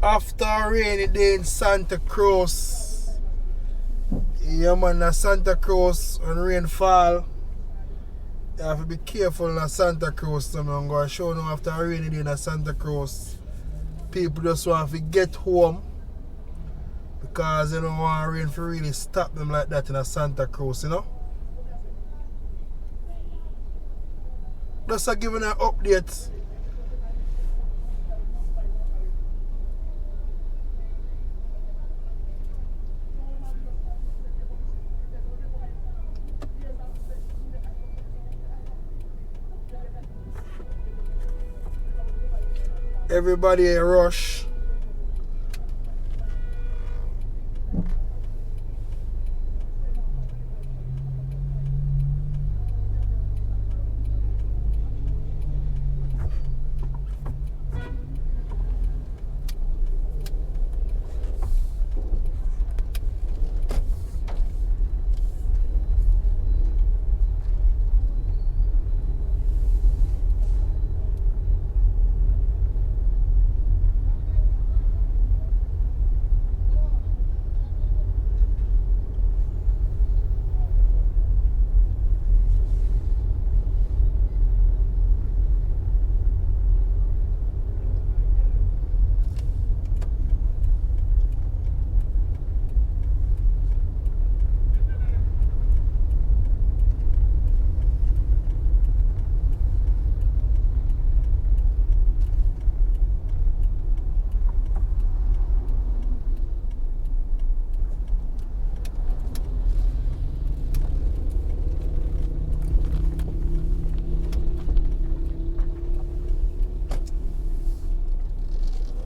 After a rainy day in Santa Cruz, yeah man, in Santa Cruz when rain fall, you have to be careful in Santa Cruz. So I'm going to show you after a rainy day in Santa Cruz, people just want to get home because they don't want rain to really stop them like that in Santa Cruz, you know. Just giving an update. Everybody a rush.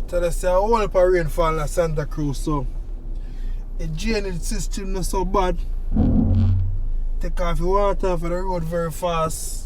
So they say a whole heap of rainfall in Santa Cruz, so the drainage system not so bad. Take off your water off of the road very fast.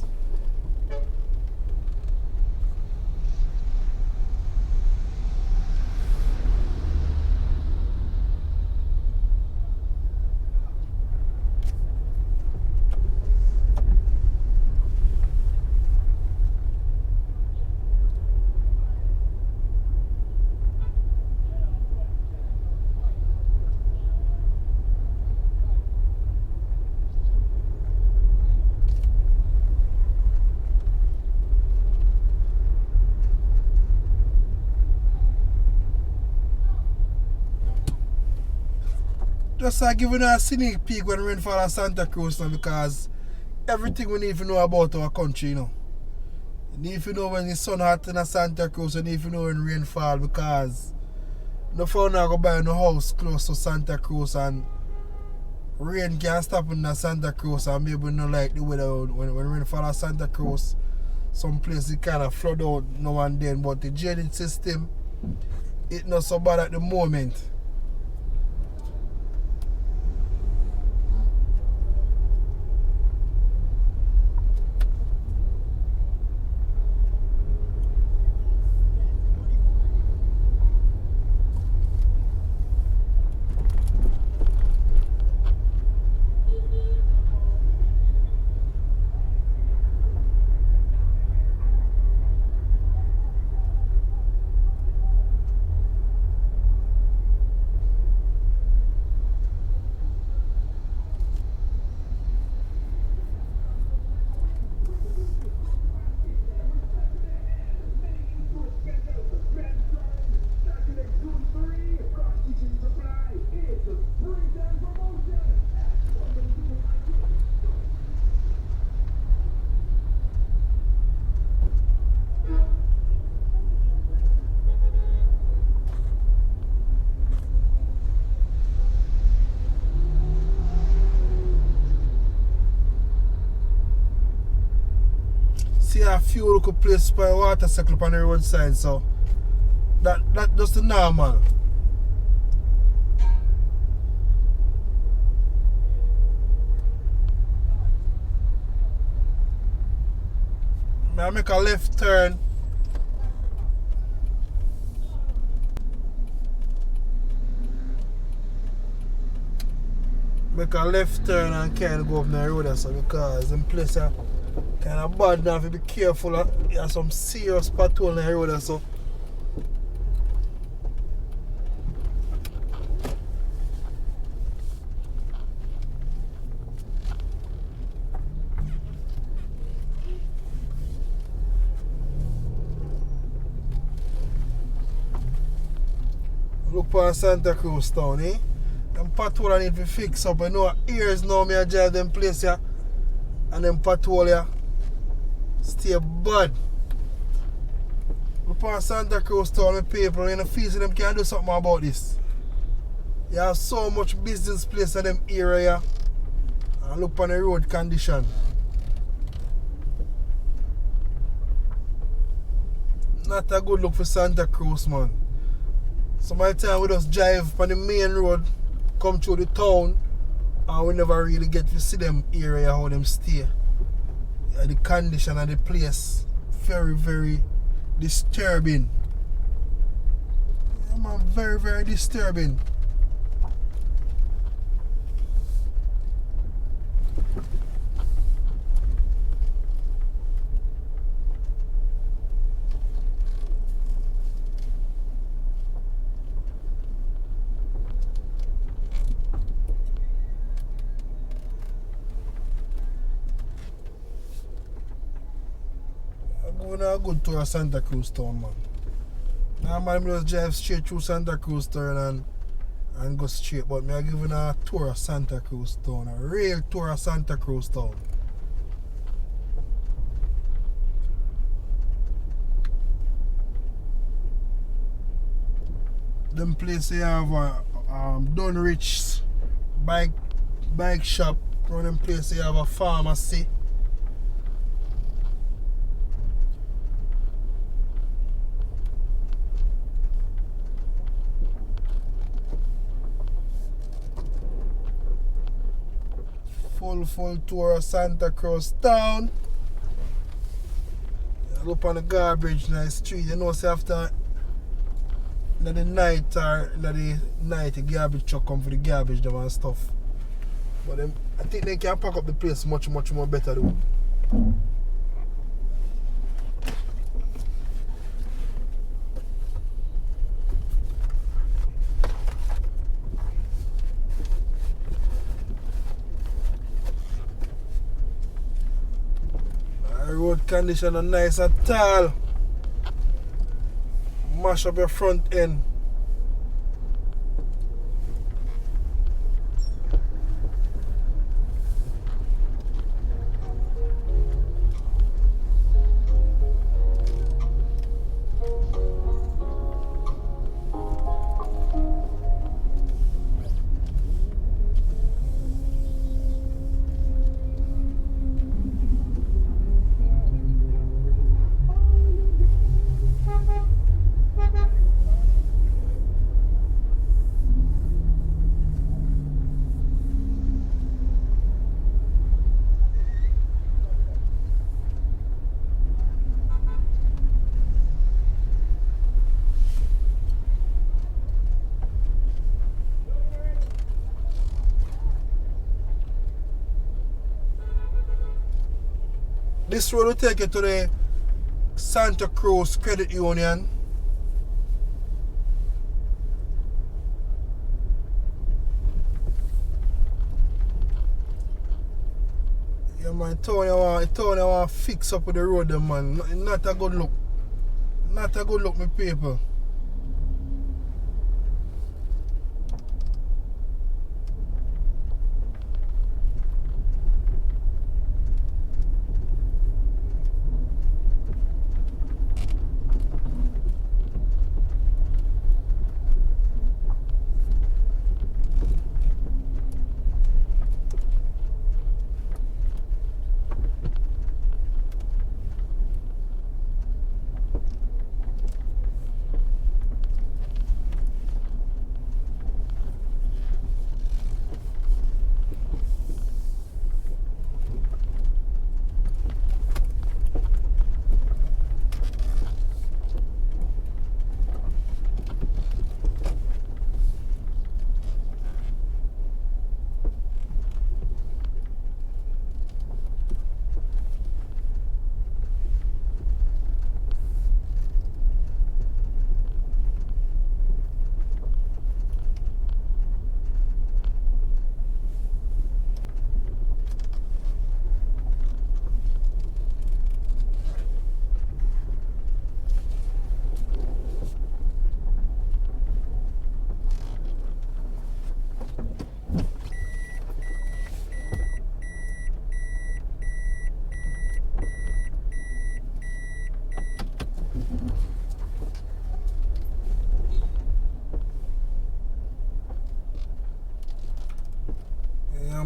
Just giving a sneak peek when rain fall in Santa Cruz now, because everything we need to know about our country, you know. You need to know when the sun hot in Santa Cruz, you need to know when rain fall, because no fun now go buy no house close to Santa Cruz and rain can't stop in Santa Cruz, and maybe not like the weather when rain fall in Santa Cruz. Some places kind of flood out now and then, but the drainage system, it's not so bad at the moment. See a few local places by water cycle on the roadside, so that just the normal. I make a left turn. Make a left turn and can't go up the road, so because in place kind of bad now, if you be careful, you have some serious patrol on the road, so upon Santa Cruz town, eh? Them pothole need to fix up. I know years now me I drive them place here. And them pothole here stay bad. Upon Santa Cruz town, my people, you know, feel them can do something about this. You have so much business place in them area. And look on the road condition. Not a good look for Santa Cruz, man. Some of the time we just drive on the main road, come through the town, and we never really get to see them area, how them stay. The condition of the place, very, very disturbing. Yeah, man, very, very disturbing. I'm going on a good tour of Santa Cruz town, man. Normally I just drive straight through Santa Cruz town and go straight, but I'm giving a tour of Santa Cruz town, a real tour of Santa Cruz town. Them place you have a Dunrich bike shop. Around them place you have a pharmacy. Full tour of Santa Cruz town. You look on the garbage in the street. You know, say after in the night or in the night the garbage truck come for the garbage them and stuff. But them, I think they can pack up the place much more better though. Road condition are nice at all. Mash up your front end. This road will take you to the Santa Cruz Credit Union. Yeah, man, town you want to fix up with the road, them, man. Not a good look. Not a good look, my people.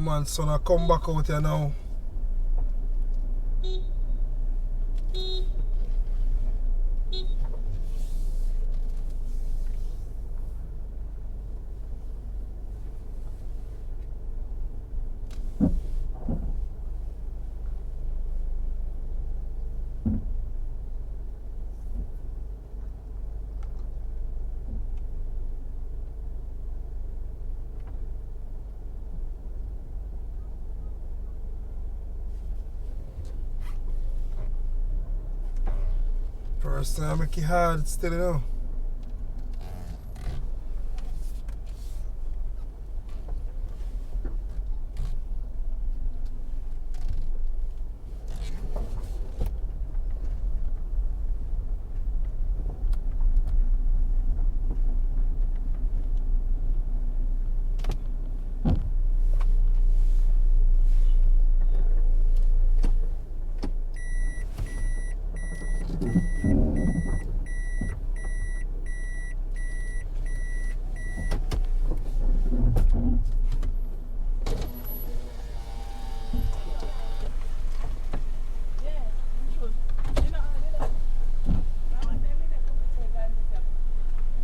man, son, I come back out here now. First time I make it hard still, you know.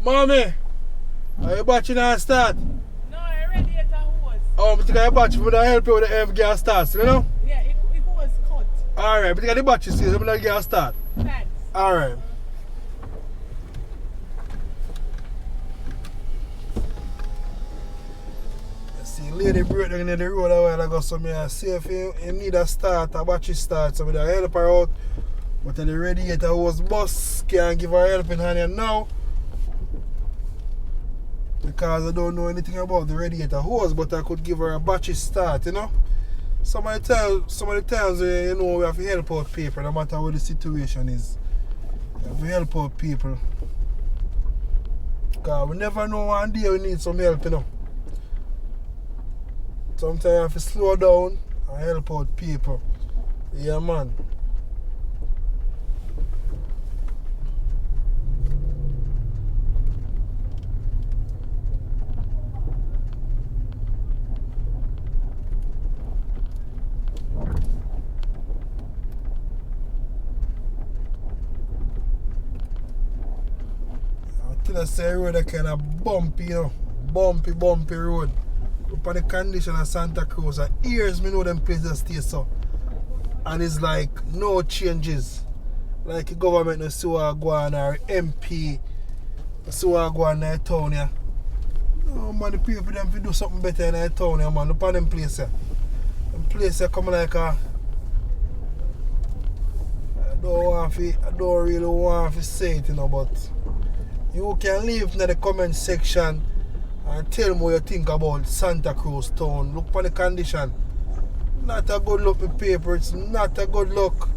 Mommy, are you batching and start? No, I already ate a hose. Oh, but you got your batch for the help you with the gas start, you know? Yeah, it was cut. Alright, but you got the batch, see, I'm gonna get a start. Thanks. Alright. See, lady break down in the road a while ago, so I see if you need a start, a battery start, so I help her out. But the radiator was bust, can't give her helping hand now. Because I don't know anything about the radiator hose, but I could give her a battery start, you know. Some of the times you know, we have to help out people, no matter what the situation is. We have to help out people. Because we never know one day we need some help, you know. Sometimes you have to slow down and help out people. Yeah, man. I say road a kind of bumpy, you know. Bumpy road. Upon the condition of Santa Cruz, years me know them places stay so. And it's like no changes. Like the government no see what go on, or MP see what go on in the town here. No man, the people them fi do something better in the town here, man. Look at them places. Them places come like a I don't really want to say it, you know, but you can leave in the comment section and tell me what you think about Santa Cruz town. Look for the condition. Not a good look with paper, it's not a good look.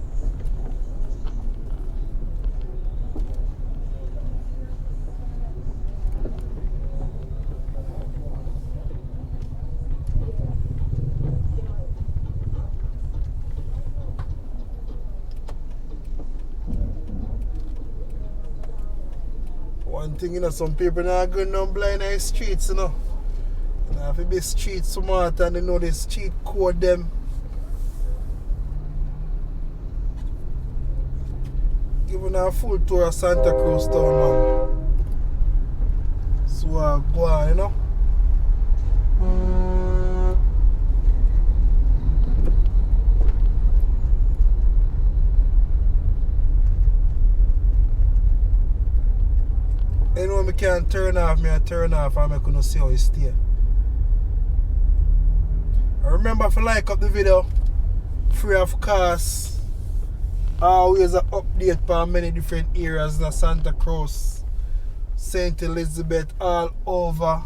One thing, you know, some people not going down blind in the streets, you know. You have to be street smart and they know the street code them. Giving a full tour of Santa Cruz town, man. So I go on, you know. You know, I can't turn off, I turn off and I couldn't see how it stay. I remember if you like up the video, free of cost, always an update for many different areas in Santa Cruz, St. Elizabeth, all over.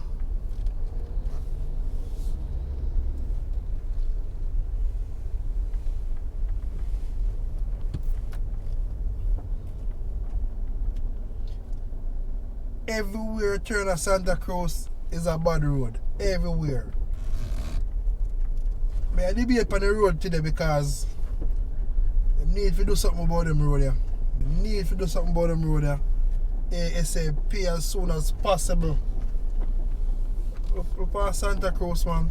Everywhere you turn at Santa Cruz is a bad road. Everywhere. I debate on the road today because they need to do something about them road here. They need to do something about them road here. ASAP as soon as possible. Look at Santa Cruz, man.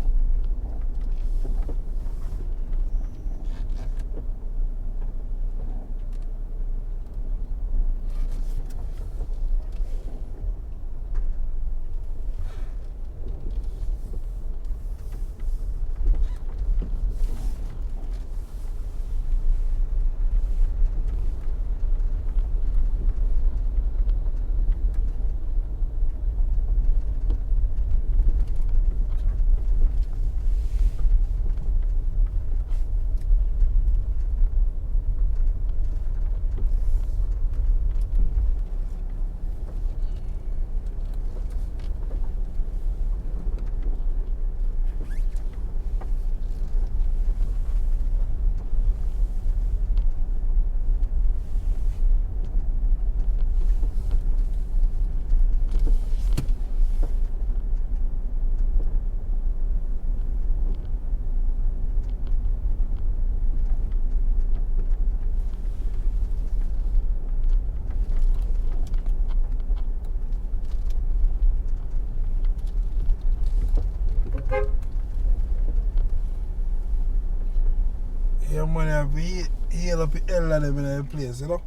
man have to heal up the hell of them in the place, you know?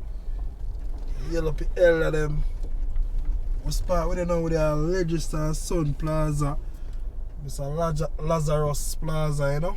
Heal up the hell of them. We start with now with the Legistar Sun Plaza. Mr. Lazarus Plaza, you know?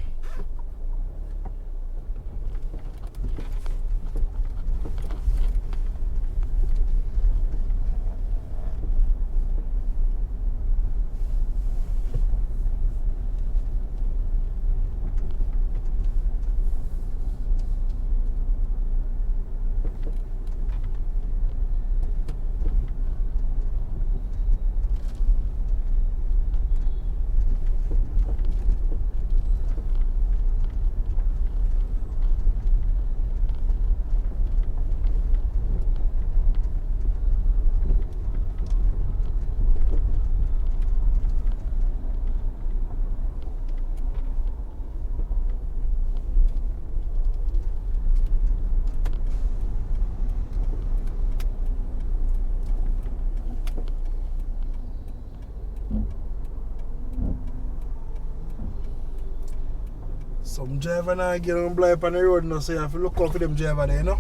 Some driver now get on blind on the road now, so you have to look out for them driver there, you know?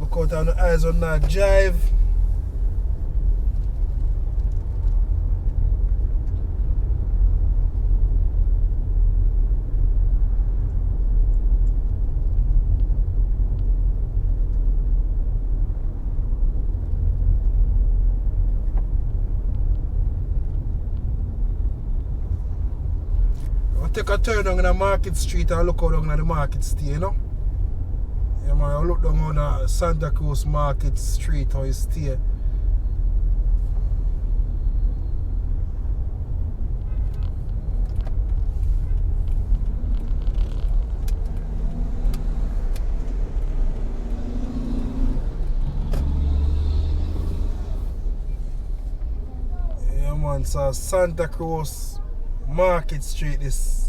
Look out on the eyes on that drive. Take a turn down in the Market Street and look out down at the Market Stay, you know? Yeah man, I look down on the Santa Cruz Market Street how it stay. Yeah man, so Santa Cruz Market Street is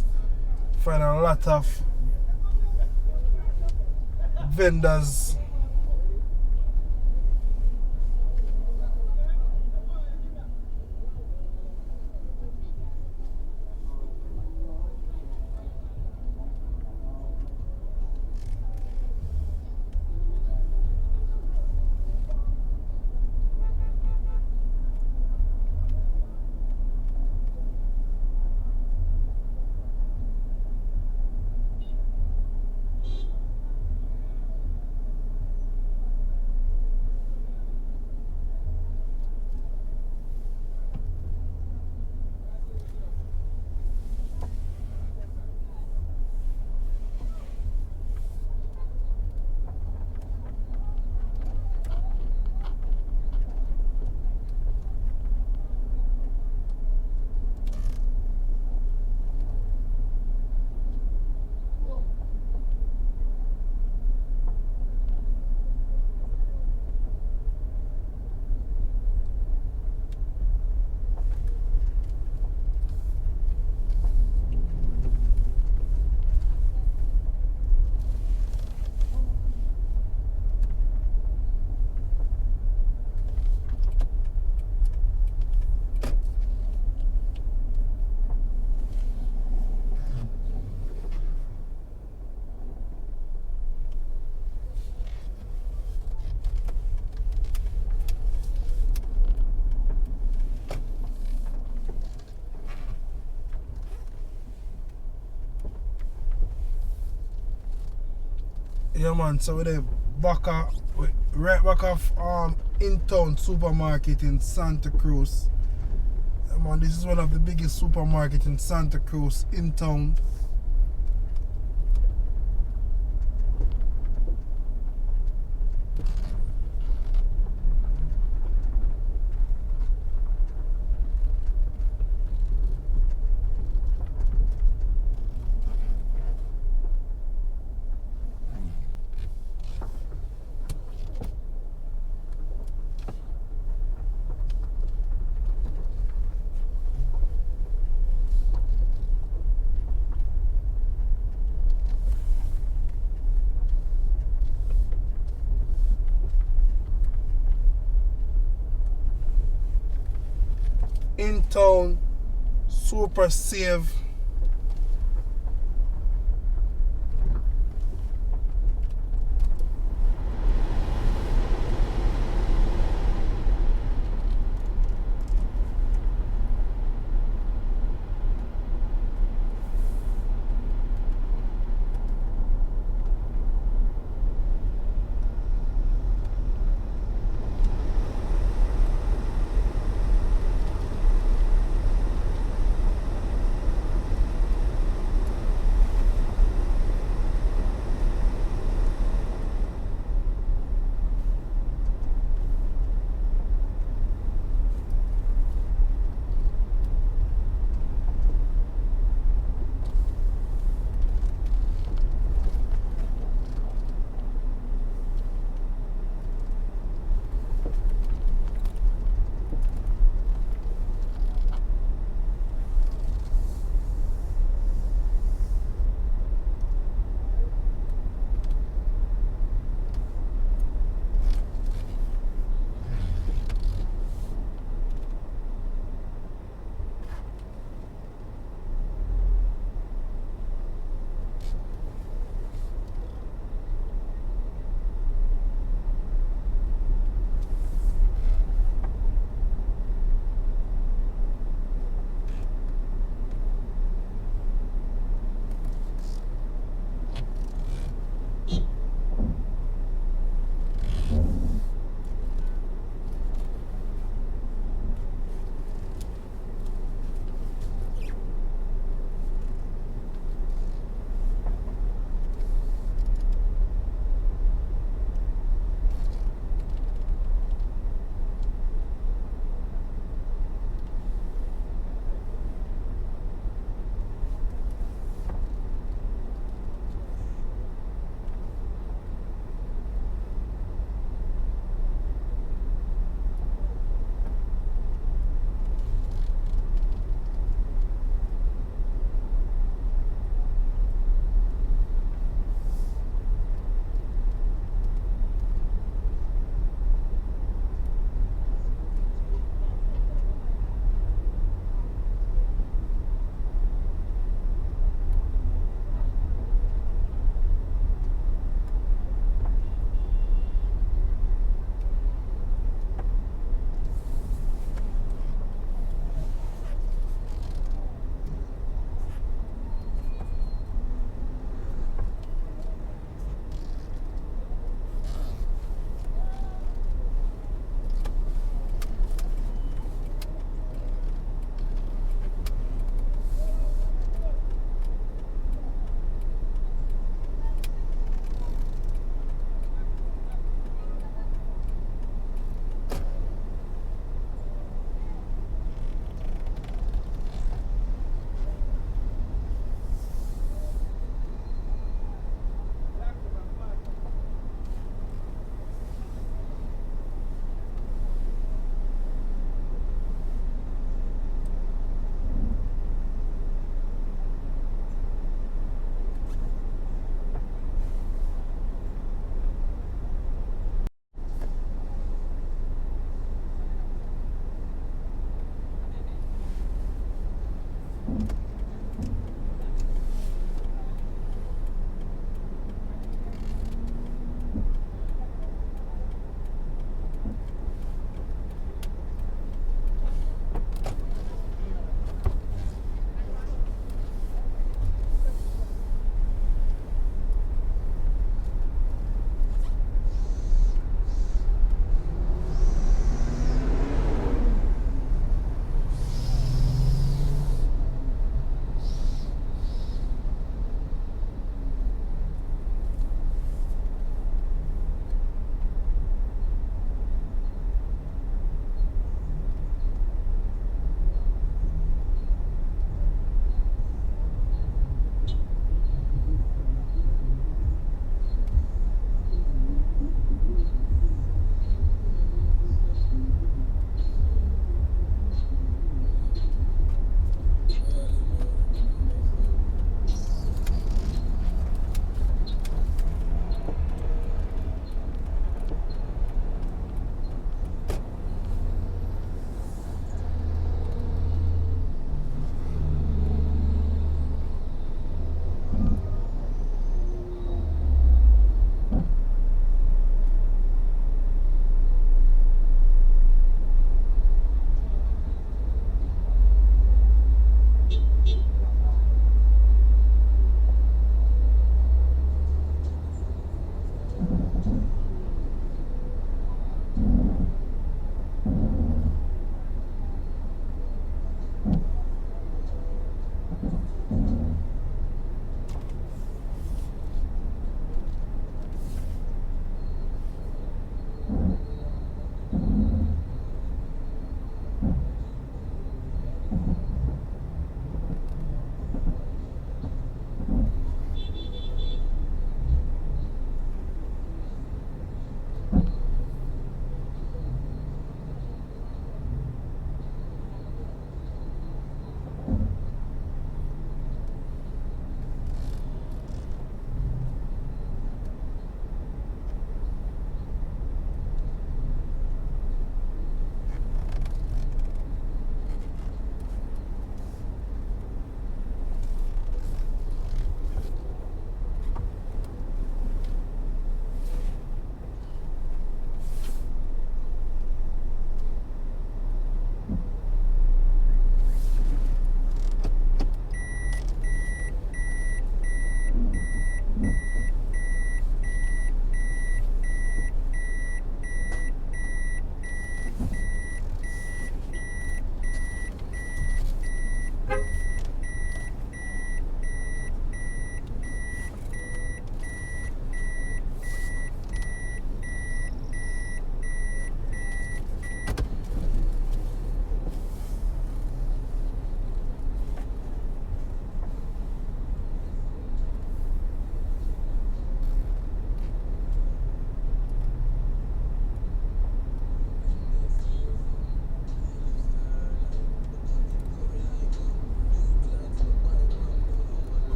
find a lot of vendors. Yeah man, so we're right back off in-town supermarket in Santa Cruz. Yeah man, this is one of the biggest supermarkets in Santa Cruz in town. In town, super safe.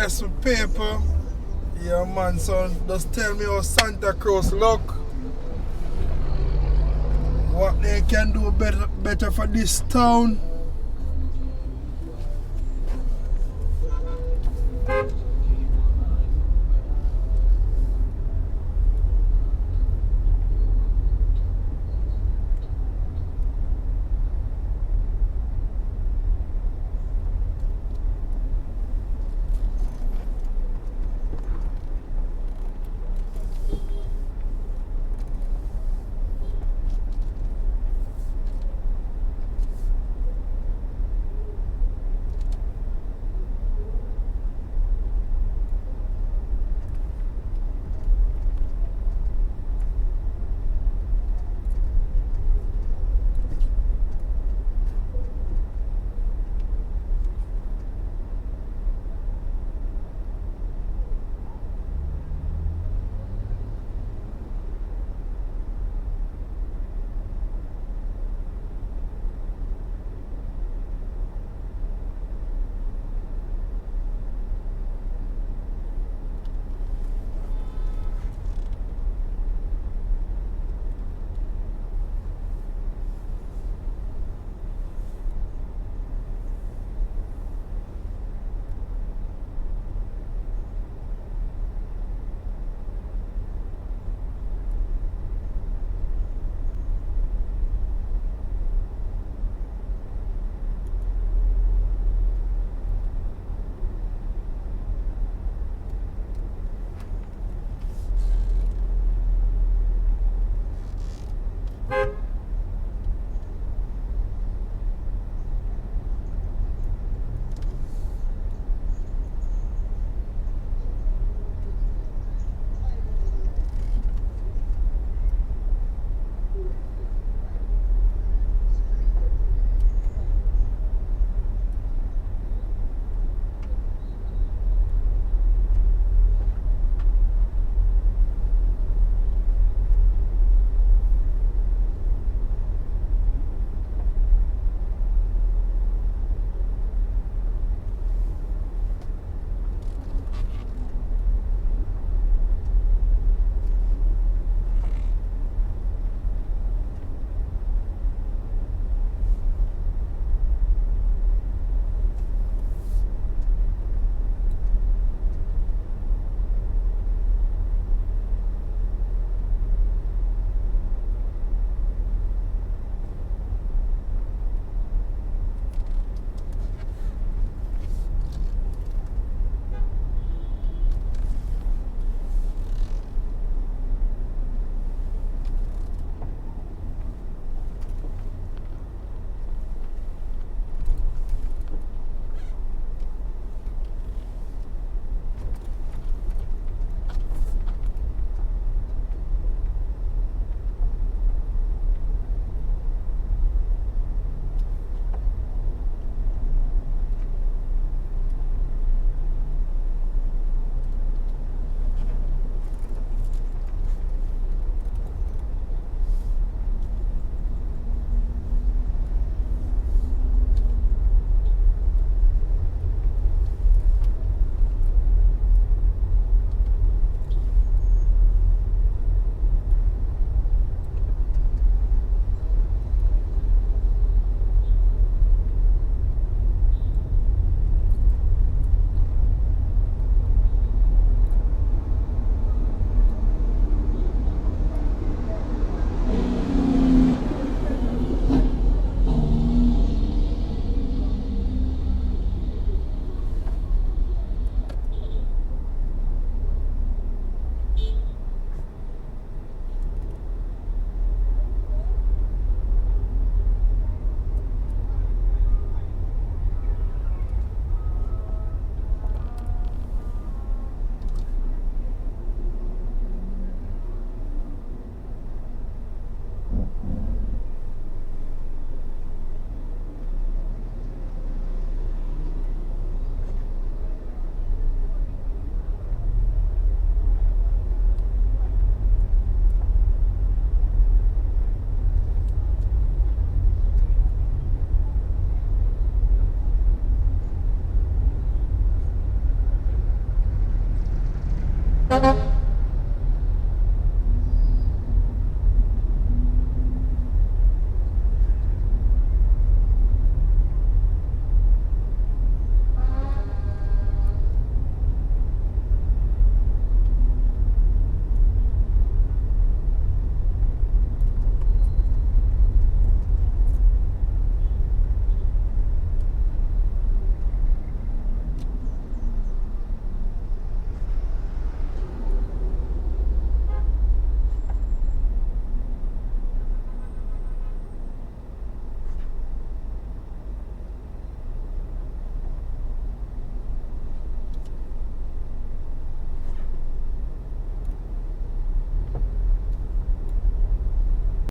Yes, my paper. Yeah, man, son. Just tell me how Santa Cruz look. What they can do better for this town. Alright.